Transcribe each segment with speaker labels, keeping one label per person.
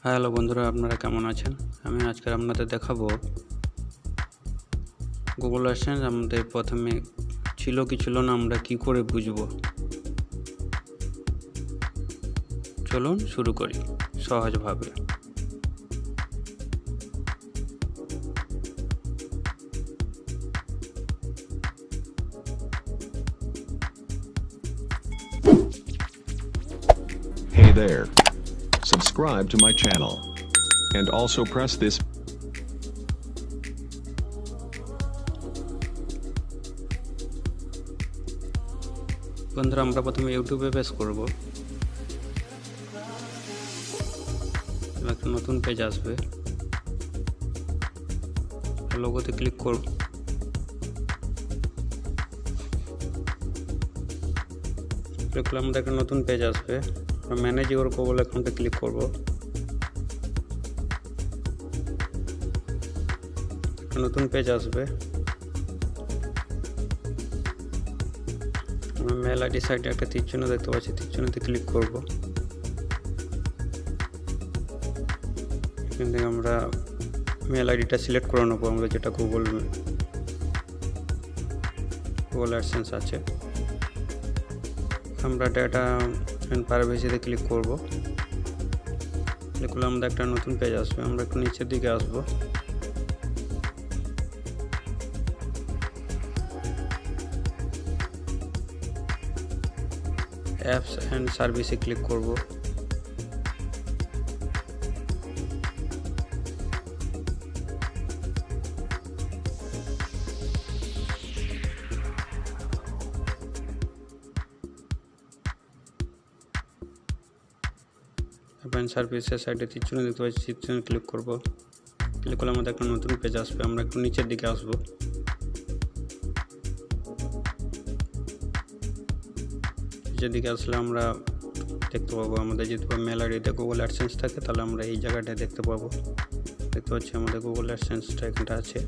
Speaker 1: Hello বন্ধুরা, আপনারা কেমন আছেন? আমি আজকে আপনাদের দেখাবো গুগল অ্যাডসেন্স আমাদের প্রথমে ছিল কি ছিল না আমরা কি করে বুঝবো। চলুন শুরু করি সহজভাবে।
Speaker 2: Hey there. Subscribe to my channel. And also press this
Speaker 1: বন্ধুরা, আমরা প্রথমে ইউটিউবে পেজ করব। একটা নতুন পেজ আসবে, লোগোতে ক্লিক করব। ক্লিক করলে আমাদের একটা নতুন পেজ আসবে। ম্যানেজ ইওর গুগল অ্যাকাউন্টে ক্লিক করব। একটা নতুন পেজ আসবে। আমরা মেল আইডি সাইডে একটা তীর চিহ্ন দেখতে পাচ্ছি, তীর চিহ্নতে ক্লিক করব। এখান থেকে আমরা মেল আইডিটা সিলেক্ট করে নেবো, আমরা যেটা গুগল অ্যাডসেন্স আছে। আমরা ডেটা অ্যান্ড প্রাইভেসিতে ক্লিক করব। ক্লিক করলে আমাদের একটা নতুন পেজ আসবে। আমরা একটু নিচের দিকে আসবো। অ্যাপস অ্যান্ড সার্ভিসে ক্লিক করব। অ্যাপস সার্ভিসের সাইডে তীর চিহ্ন দেখতে পাচ্ছি, তীর চিহ্নে ক্লিক করব। ক্লিক করলে আমাদের একটা নতুন পেজ আসবে। আমরা একটু নিচের দিকে আসব। নিচের দিকে আসলে আমরা দেখতে পাবো আমাদের যদি মেল আইডিতে গুগল অ্যাডসেন্স থাকে তাহলে আমরা এই জায়গাটায় দেখতে পাবো। দেখতে পাচ্ছি আমাদের গুগল অ্যাডসেন্সটা এখানটা আছে।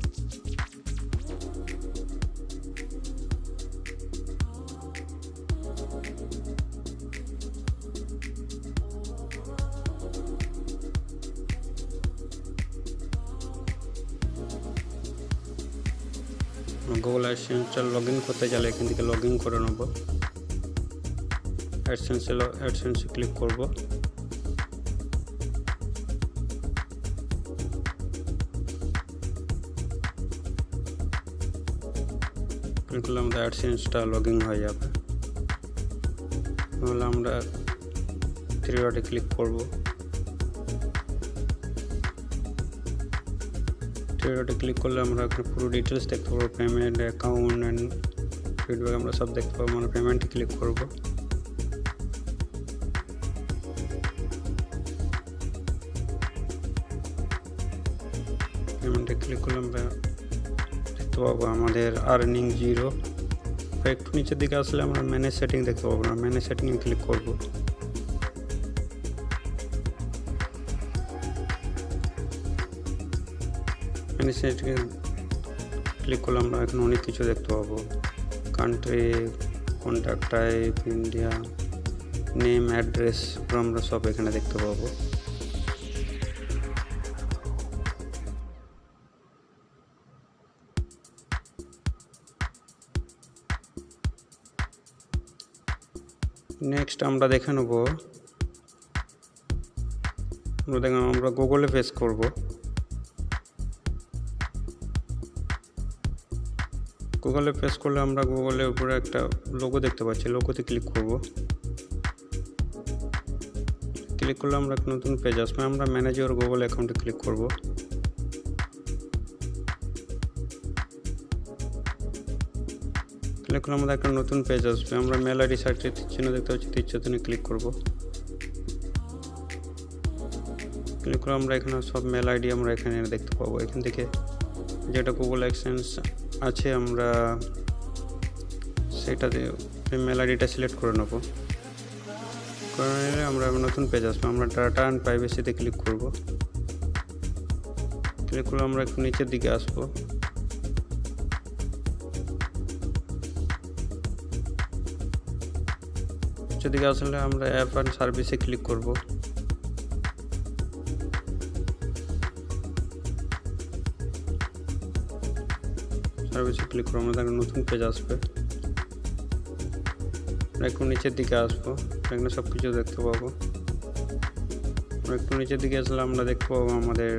Speaker 1: গুগল অ্যাডসেন্সটা লগ ইন করতে চাইলে এখান থেকে লগ ইন করে নেব। অ্যাডসেন্সে ক্লিক করব। ক্লিক করলে আমাদের অ্যাডসেন্সটা লগ ইন হয়ে যাবে। তাহলে আমরা থ্রি ডটে ক্লিক করব। থ্রি ডটে ক্লিক করলে আমরা পুরো ডিটেলস দেখতে পাবো, পেমেন্ট, অ্যাকাউন্ট অ্যান্ড ফিডব্যাক আমরা সব দেখতে পাবো। আমরা পেমেন্টে ক্লিক করব। পেমেন্টে ক্লিক করলে আমরা দেখতে পাবো আমাদের আর্নিং 0। একটু নিচের দিকে আসলে আমরা ম্যানেজ সেটিং দেখতে পাবো। আমরা ম্যানেজ সেটিংয়ে ক্লিক করব। ম্যানেজ সেটিংয়ে ক্লিক করলে আমরা এখন অনেক কিছু দেখতে পাবো। Country, contact type, India, name, address আমরা সব এখানে দেখতে পাবো। নেক্সট আমরা দেখে নেব, আমরা গুগলে পেজ করব। গুগলে পেজ করলে আমরা গুগলের উপরে একটা লোগো দেখতে পাচ্ছি, লোগোতে ক্লিক করব। ক্লিক করলে আমরা একটা নতুন পেজ আসবে। আমরা ম্যানেজ ইওর গুগল অ্যাকাউন্টে ক্লিক করব। ক্লিক করলে আমাদের একটা নতুন পেজ আসবে। আমরা মেল আইডি সাইটে চিহ্ন দেখতে পাচ্ছি, তীর চিহ্নে ক্লিক করব। ক্লিক করে আমরা এখানে সব মেল আইডি আমরা এখানে দেখতে পাবো। এখান থেকে যেটা গুগল অ্যাডসেন্স আছে আমরা সেটাতে মেল আইডিটা সিলেক্ট করে নেব। করে নিলে আমরা নতুন পেজ আসবে। আমরা ডাটা অ্যান্ড প্রাইভেসিতে ক্লিক করব। ক্লিক করলে আমরা একটু নিচের দিকে আসবো। নিচের দিকে আসলে আমরা অ্যাপ অ্যান্ড সার্ভিসে ক্লিক করব। সার্ভিসে ক্লিক করে আমাদের একটা নতুন পেজ আসবে। একটু নিচের দিকে আসবো, এখানে সব কিছু দেখতে পাবো। একটু নিচের দিকে আসলে আমরা দেখতে পাবো আমাদের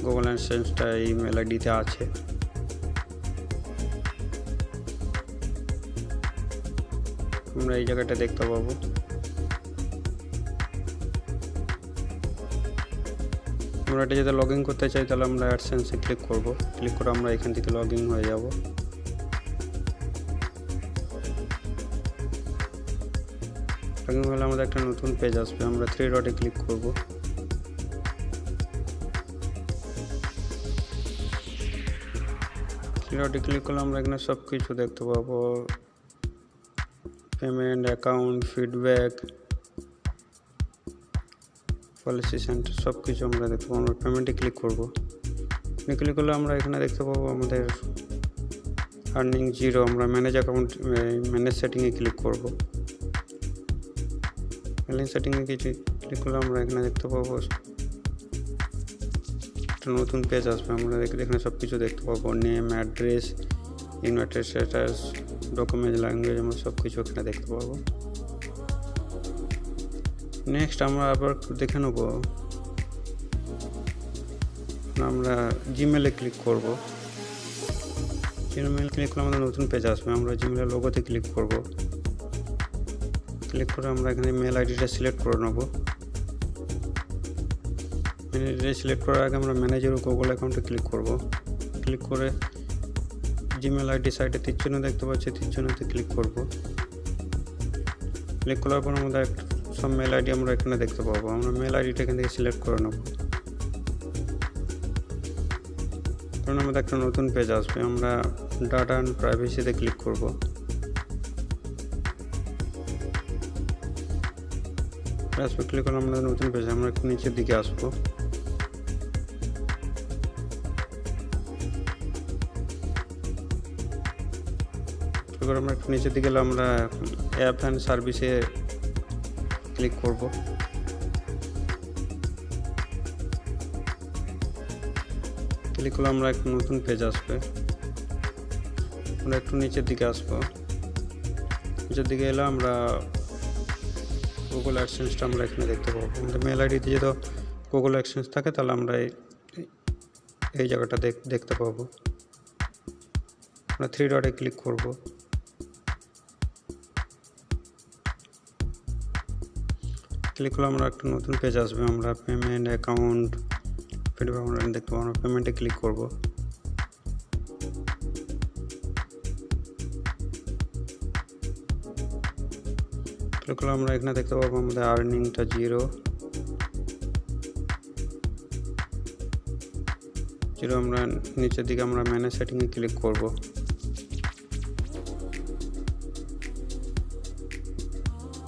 Speaker 1: গুগল অ্যাডসেন্সটা ইমেল আইডিতে আছে। আমরা এই জায়গাটা দেখতে পাবো। আমরা এটা যদি লগ ইন করতে চাই তাহলে আমরা অ্যাডসেন্সে ক্লিক করব। ক্লিক করে আমরা এখান থেকে লগ ইন হয়ে যাব। লগ ইন হলে আমাদের একটা নতুন পেজ আসবে। আমরা 3 ডটে ক্লিক করব। 3 ডটে ক্লিক করলে আমরা এখানে সব কিছু দেখতে পাবো। Payment, account, feedback, policy centre সব কিছু আমরা দেখতে পাবো। আমরা পেমেন্টে ক্লিক করব। ক্লিক করলে আমরা এখানে দেখতে পাবো আমাদের আর্নিং 0। আমরা ম্যানেজ অ্যাকাউন্ট ম্যানেজ সেটিংয়ে ক্লিক করব। ম্যানেজ সেটিংয়ে কিছু ক্লিক করলে আমরা এখানে দেখতে পাবো একটা নতুন পেজ আসবে। আমরা এখানে সব কিছু দেখতে পাবো। Name, address, United status, document, language, আমরা সব কিছু এখানে দেখতে পাবো। নেক্সট আমরা আবার দেখে নেব, আমরা জিমেলে ক্লিক করব। জিমেল ক্লিক করলে আমাদের নতুন পেজ আসবে। আমরা জিমেলের লোগোতে ক্লিক করব। ক্লিক করে আমরা এখানে মেল আইডিটা সিলেক্ট করে নেব। মেল আইডিটা সিলেক্ট করার আগে আমরা ম্যানেজার ও গুগল অ্যাকাউন্টে ক্লিক করব। ক্লিক করে জিমেল আইডি সাইটে তীর চিহ্ন দেখতে পাচ্ছি, তীর চিহ্নতে ক্লিক করব। ক্লিক করার পর আমাদের সব মেল আইডি আমরা এখানে দেখতে পাবো। আমরা মেল আইডিটা এখান থেকে সিলেক্ট করে নেব। কারণ আমাদের একটা নতুন পেজ আসবে। আমরা ডাটা অ্যান্ড প্রাইভেসিতে ক্লিক করব। ক্লিক করলে আমরা নতুন পেজ, আমরা একটু নিচের দিকে আসবো। আমরা একটু নিচের দিকে গেলে আমরা অ্যাপ অ্যান্ড সার্ভিসে ক্লিক করব। ক্লিক করলে আমরা একটা নতুন পেজ আসবে। আমরা একটু নিচের দিকে আসবো। নিচের দিকে এলে আমরা গুগল অ্যাডসেন্সটা আমরা এখানে দেখতে পাবো। আমাদের মেল আইডিতে যদি গুগল অ্যাডসেন্স থাকে তাহলে আমরা এই জায়গাটা দেখতে পাবো। আমরা 3 ডটে ক্লিক করব। ক্লিক করলে আমরা একটা নতুন পেজ আসবে। আমরা পেমেন্ট, অ্যাকাউন্ট, ফিডব্যাক আমরা দেখতে পাবো। আমরা পেমেন্টে ক্লিক করব। ক্লিক করলে আমরা এখানে দেখতে পাবো আমাদের আর্নিংটা 0। আমরা নিচের দিকে আমরা ম্যানেজ সেটিংয়ে ক্লিক করব।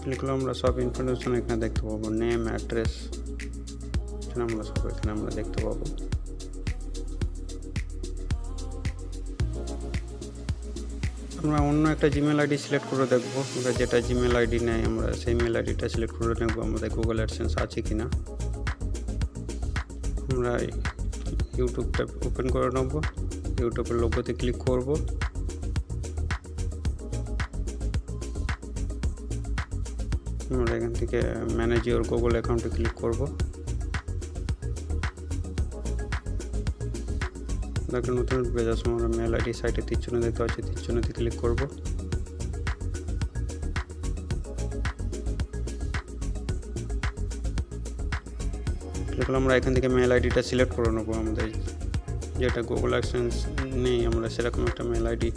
Speaker 1: ক্লিক করলে আমরা সব ইনফরমেশন এখানে দেখতে পাবো। নেম, অ্যাড্রেস, আমরা সব এখানে আমরা দেখতে পাবো। আমরা অন্য একটা জিমেল আইডি সিলেক্ট করে দেখবো। আমরা যেটা জিমেল আইডি নেই আমরা সেই মেল আইডিটা সিলেক্ট করে নেব আমাদের গুগল অ্যাডসেন্স আছে কিনা। আমরা ইউটিউবটা ওপেন করে নেব। ইউটিউবের লোগোতে ক্লিক করব। আমরা এখান থেকে ম্যানেজ ইওর গুগল অ্যাকাউন্টে ক্লিক করব। একটা নতুন পেজ আসবে। আমরা মেল আইডি সাইটে তীর চিহ্ন দেখতে পাচ্ছি, তীর চিহ্নতে ক্লিক করব। ক্লিক করলে আমরা এখান থেকে মেল আইডিটা সিলেক্ট করে নেবো। আমাদের যেটা গুগল অ্যাডসেন্স নেই আমরা সেরকম একটা মেল আইডি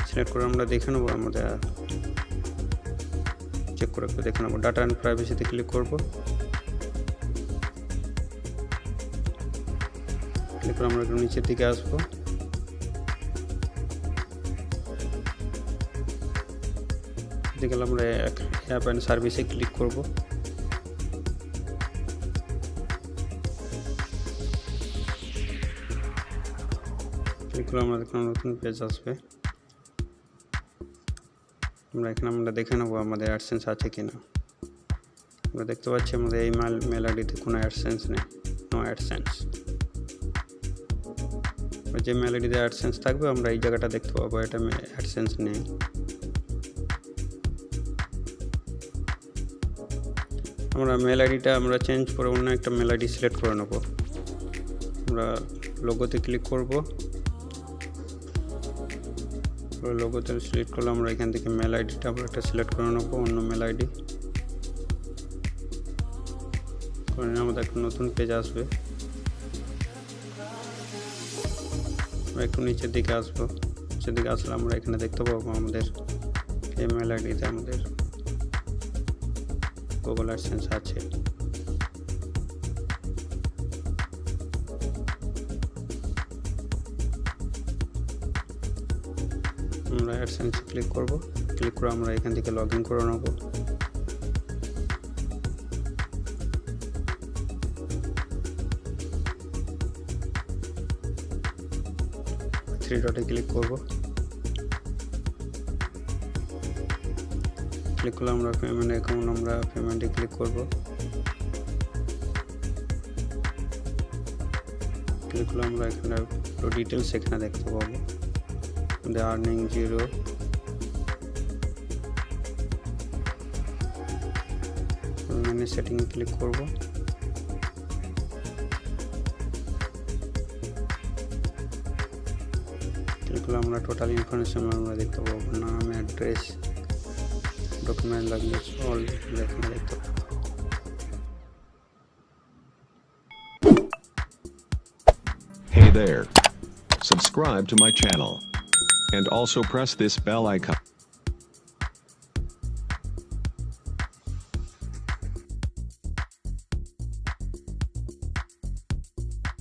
Speaker 1: সিলেক্ট করে আমরা দেখে নেবো। আমাদের চেক করে দেখে নেবো। ডাটা অ্যান্ড প্রাইভেসিতে ক্লিক করব। ক্লিক করে আমরা একটু নিচের দিকে আসবো। দিকে আমরা অ্যাপ অ্যান্ড সার্ভিসে ক্লিক করব। ক্লিক করলে আমাদের একটা নতুন পেজ আসবে। আমরা এখানে দেখে নেবো আমাদের অ্যাডসেন্স আছে কিনা। আমরা দেখতে পাচ্ছি আমাদের এই মেল আইডিতে কোনো অ্যাডসেন্স নেই, নো অ্যাডসেন্স। যে মেল আইডিতে অ্যাডসেন্স থাকবে আমরা এই জায়গাটা দেখতে পাবো, এটা অ্যাডসেন্স নেই। আমরা মেল আইডিটা আমরা চেঞ্জ করে অন্য একটা মেল আইডি সিলেক্ট করে নেব। আমরা লোগোতে ক্লিক করব, লোগোতে সিলেক্ট করলে আমরা এখান থেকে মেল আইডিটা আমরা একটা সিলেক্ট করে নেব, অন্য মেল আইডি করে নিয়ে আমাদের একটা নতুন পেজ আসবে। আমরা একটু নিচের দিকে আসবো, নিচের দিকে আসলে আমরা এখানে দেখতে পাবো আমাদের এই মেল আইডিতে আমাদের গুগল অ্যাডসেন্স আছে। আমরা অ্যাডসেন্স ক্লিক করব, ক্লিক করে আমরা এখান থেকে লগ ইন করে নেব। থ্রি ডটে ক্লিক করব, ক্লিক করলে আমরা পেমেন্ট অ্যাকাউন্ট আমরা পেমেন্টে ক্লিক করব, ক্লিক করলে আমরা এখানে ডিটেলস এখানে দেখতে পাবো, আর্নিং 0, মেনু সেটিংয়ে ক্লিক করব, ক্লিক করলে আমরা টোটাল ইনফরমেশন আমরা দেখতে পাবো, নাম, অ্যাড্রেস, ডকুমেন্ট, লাগেজ, অল এখানে দেখতে পাবো।
Speaker 2: Hey there. Subscribe to my channel. And also press this bell icon.